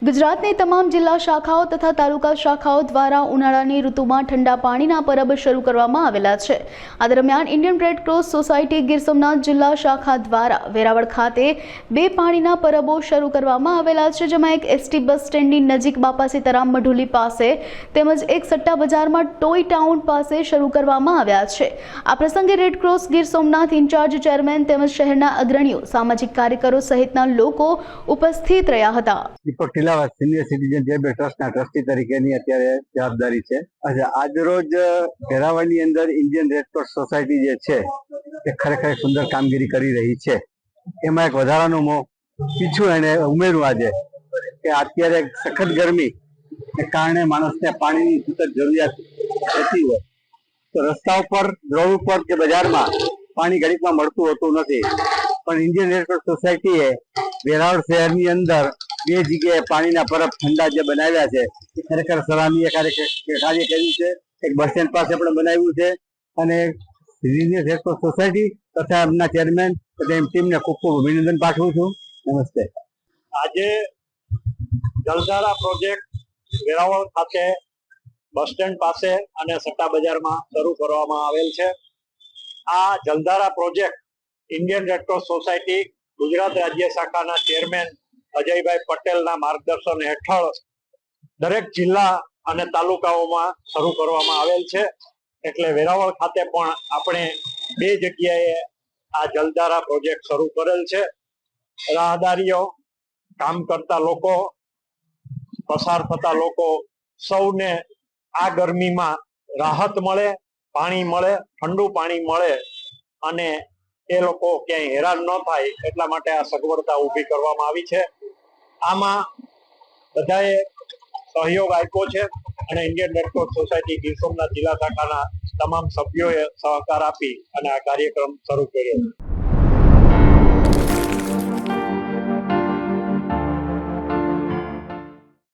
ગુજરાતની તમામ જિલ્લા શાખાઓ તથા તાલુકા શાખાઓ દ્વારા ઉનાળાની ઋતુમાં ઠંડા પાણીના પરબ શરૂ કરવામાં આવેલા છે। આ દરમિયાન Indian red cross society Gir Somnath જિલ્લા શાખા દ્વારા વેરાવળ ખાતે 2 પાણીના પરબો શરૂ કરવામાં આવેલા છે, જેમાં એક એસટી બસ સ્ટેન્ડની નજીક બાપા સીતારામ મઢુલી પાસે તેમજ એક સટ્ટા બજારમાં ટોય ટાઉન પાસે શરૂ કરવામાં આવ્યા છે। આ પ્રસંગે red cross Gir Somnath incharge chairman તેમજ શહેરના અગ્રણીઓ, સામાજિક કાર્યકરો સહિતના લોકો ઉપસ્થિત રહ્યા હતા। સિનિયર સિટીઝન ચેરિટેબલ ટ્રસ્ટના ટ્રસ્ટી તરીકેની અત્યારે જવાબદારી છે। આજ રોજ વેરાવળની અંદર ઇન્ડિયન રેડ ક્રોસ સોસાયટી જે છે તે ખરેખર સુંદર કામગીરી કરી રહી છે। એમાં એક વધારાનું પીછું એને ઉમેર્યું આજે કે અત્યારે સખત ગરમી ને કારણે માણસને પાણીની સતત જરૂરિયાત રહેતી હોય તો રસ્તા ઉપર, રોડ ઉપર કે બજારમાં પાણી ઘડીકમાં મળતું હોતું નથી, પણ ઇન્ડિયન રેડ ક્રોસ સોસાયટીએ વેરાવળ શહેરની અંદર 2 જગ્યાએ પાણીના પરબ ઠંડા જે બનાવ્યા છે એ ખરેખર સરાહનીય કાર્ય કર્યું છે। એક બસ સ્ટેન્ડ પાસે પણ બનાવ્યું છે અને ઇન્ડિયન રેડ ક્રોસ સોસાયટી તથા એમના ચેરમેન તથા એમ ટીમને ખૂબ ખૂબ અભિનંદન પાઠવું છું। નમસ્તે। આજે જલધારા પ્રોજેક્ટ વેરાવળ ખાતે બસ સ્ટેન્ડ પાસે અને સટ્ટા બજારમાં શરૂ કરવામાં આવેલ છે। આ જલધારા project Indian red cross society Gujarat રાજ્ય શાખાના ચેરમેન અજયભાઈ પટેલના માર્ગદર્શન હેઠળ દરેક જિલ્લા અને તાલુકાઓમાં શરૂ કરવામાં આવેલ છે। એટલે વેરાવળ ખાતે પણ આપણે 2 જગ્યાએ આ જલધારા પ્રોજેક્ટ શરૂ કરેલ છે। રાહદારીઓ, કામ કરતા લોકો, પસાર થતા લોકો સૌને આ ગરમીમાં રાહત મળે, પાણી મળે, ઠંડુ પાણી મળે અને એ લોકો ક્યાંય હેરાન ન થાય એટલા માટે આ સગવડતા ઊભી કરવામાં આવી છે। આમાં બધાએ સહયોગ આપ્યો છે અને Indian red cross society Gir Somnath જિલ્લા શાખાના તમામ સભ્યોએ સહકાર આપી અને આ કાર્યક્રમ શરૂ કર્યો છે।